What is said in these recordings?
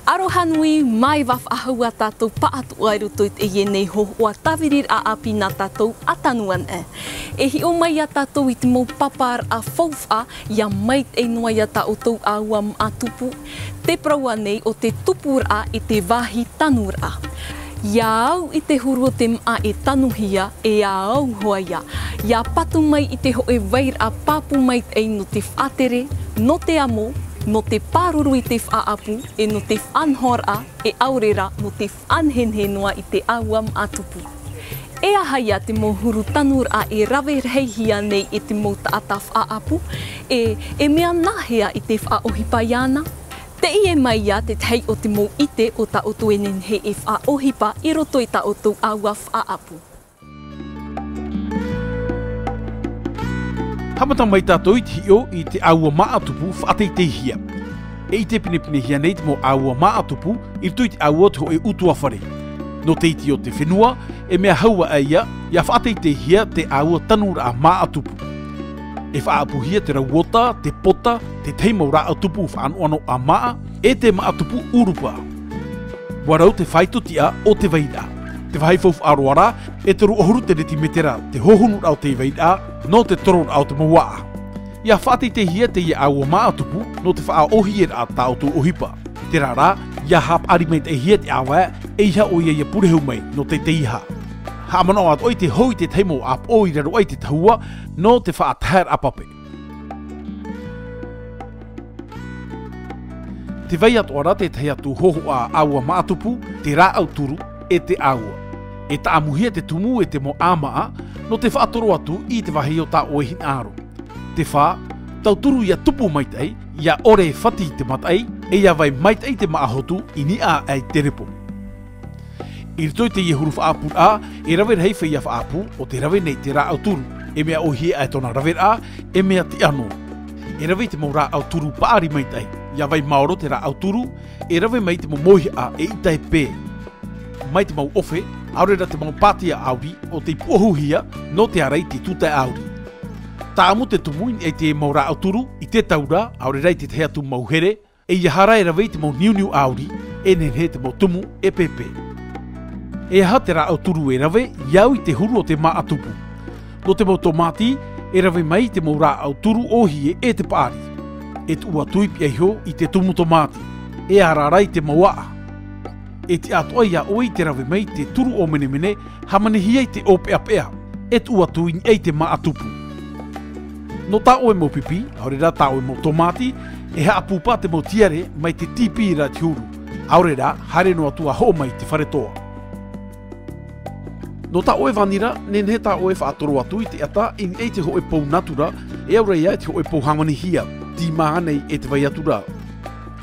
Aroha nui mai waf ahua tātou paatu airu toit e ienei ho o a tawirir a api nā tātou A TANU ANA'E. E hi o mai a tātou i te mau papar a whauwha ia mait e noa ia tātou a uam a tupu. Te praua nei o te tupura i te wahi tanura. Ia au i te huru o te maa e tanuhia e a au hoa ia. Ia patu mai i te ho e wair a papu mai e no te whaatere, no te amo, no te pāruru i te whaapu, e no te whanhora, e aurera no te whanhenhenoa i te awam atupu. E ahaia te mohuru tanura e rawe reihia nei e te mo taata whaapu, e mea nahea i te whaohipa iana. Te i e mai ia te tei o te mo ite o ta otu e nenhe e whaohipa i roto i ta otu aua whaapu. Hamata mai tātou i te hio i te aua maatupu whaateitehia. E i te pinepinehia nei te mo aua maatupu i rito i te aua te ho e utua whare. No te iti o te whenua e mea haua a ia whaateitehia te aua tanura a maatupu. E whaapuhia te rauota, te pota, te teimau raatupu whaanoano a maa e te maatupu urupa. Warau te whaitotia o te waida. Te whaifouf aroara e te ruohuru te reti metera te hohunu au te waida no te toron au te mawaa. Ia whaateitehia te ia aua maatupu no te whaaohi e a tāutu ohipa. Te rara, ia hap arimeit e hia te awa e iha o ia purehau mai no te teiha. Ha manao at oi te hoi te teimo ap oi raro ai te tahua no te whaatahar apape. Te vai at ora te tei atu hoho a aua maatupu, te rā au turu e te aua. E ta amuhia te tumu e te mo amaa no te whaatoro atu i te wahi o ta oe hin aro. Te wha, tau turu ia tupu maitai, ia ore whati te matai, e ia vai maitai te maahotu i ni a ai te repo. I rito i te iehuru whaapu a, e rawe rei whaia whaapu o te rawe nei te rā au turu. E mea ohia ai tona rawe a, e mea ti anō. E rawe te mau rā au turu paari maitai, ia vai maoro te rā au turu, e rawe mai te mau mohi a e itai pē. Mai te mau ofe, aurera te mau pātia auri o te puahuhia no te arei te tutai auri. Tā amu te tumuin e te mau rā au turu i te taura, aurera te hea tu mau here, e ia hara e rawe te mau niuniu auri, e nenhe te mau tumu e pepe. E aha te rā au turu e rawe, iau i te huru o te maa atupu. No te mau tomati, e rawe mai te mau rā au turu ohie e te paari. E tu ua tui piaiho i te tumu tomati. E ararai te mawaa. E te atoa ia oi te rawe mai te turu o menemene, hamanehia i te opeapea. E tu ua tui ei te maa atupu. No tā oe mau pipi, aurera tā oe mau tomati, e ha apupa te mau tiare mai te tipi ra te huru. Aurera, hare no atua ho mai te wharetoa. No tā oe vanira, nenhe tā oe whaatoro atu i te ata in e te ho e pou natura, e aura ia te ho e pou hamanihia, ti maa nei e te vai atura.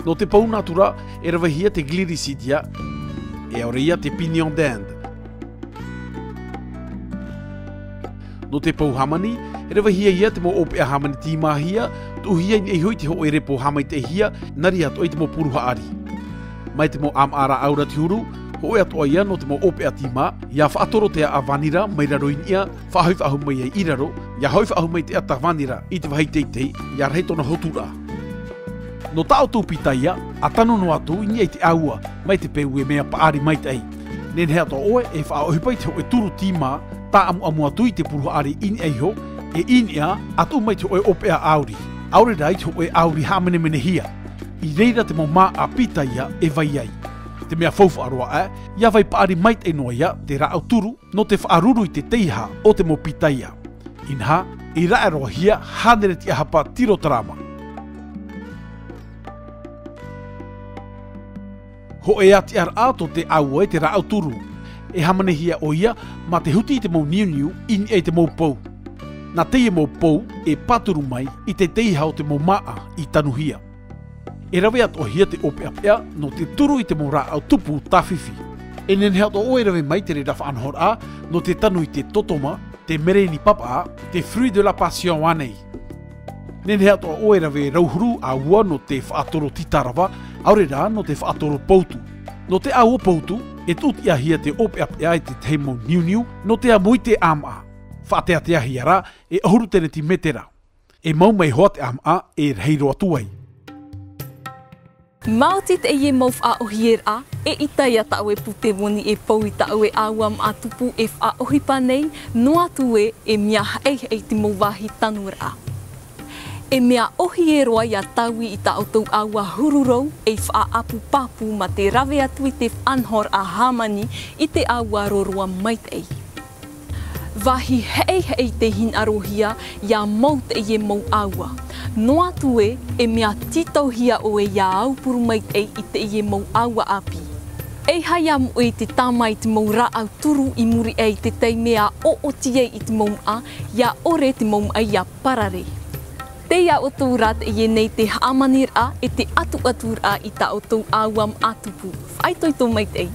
No te pou natura, e rawa hia te gliricidia, e aura ia te pinion d'Inde. No te pou hamani, e rawa hia te mo ope a hamani ti maa hia, tu hia in e hoi te ho e repo hamai te hia, nari atu e te mo puruha ari. Mai te mo am ara aura te huru, ho e atoa ia no te mo ope a tima, ia whaatoro te a vanira mai raro in ia, whahoi whahu mai e iraro, ia hoi whahu mai te ata vanira i te wahi teitei, ia rei tona hotura. No tau tū pitaia, a tanu no atu i te aua, mai te peu e mea paari mai tei. Nen hea to oe e whaohipai te ho e turu tima, tā amu atu i te puruha ari in eiho, e in ia atu mai te ho e ope a auri. Auri rai te ho e auri hamene menehia. I reira te mo maa a pitaia e vai ai. Te mea faufu aroa e, ia vai paari mait e noa ia te rā au turu no te whaaruru i te teiha o te mo pitaia. Inha, i rā aroa hia hanere ti ahapa tiro tarama. Ho e ati ar ato te aua e te rā au turu. E hamane hia o ia ma te huti i te mau niuniu in e te mau pou. Nā teie mau pou e paturu mai i te teiha o te mau maa i tanuhia. E rawe ato hia te ope apea no te turu i te mo rā au tupu tawhiwhi. E nenhe ato oe rawe mai te reda whaanhor a no te tanu i te totoma, te mere ni papa a, te fruit de la passion anei. Nenhe ato oe rawe rauhuru a ua no te whaatoro titarawa, aurera no te whaatoro poutu. No te aua poutu, e tuti a hia te ope apea i te teimo niuniu, no te amui te ama. Whaatea te ahiara e ahuru tene ti metera. E mau mai hoa te ama e reiro atuai. Mautit e ye mauf a ohier a, e ita ia ta oe pute moni e pou i ta oe awam a tupu e wha ohipa nei, noa tue e mea hei te mauwahi tanura a. E mea ohi e roa ia taui i ta autou aua hururou e wha apu papu ma te rawe atu i te whanhor a hamani i te aua roroa mait ei. Wahi hei te hin arohia ia maut e ye mau aua. Noa tue e mea titauhia o e ia aupuru mait ei i te ye mau aua api. E hai amu e te tamai te mau ra au turu i muri ei te tei mea o tie i te mau a, ia ore te mau a ia parare. Te ia o tau rat e nei te hamanir a e te atu a i ta o tau awam atupu. Whai toi tō mait ei.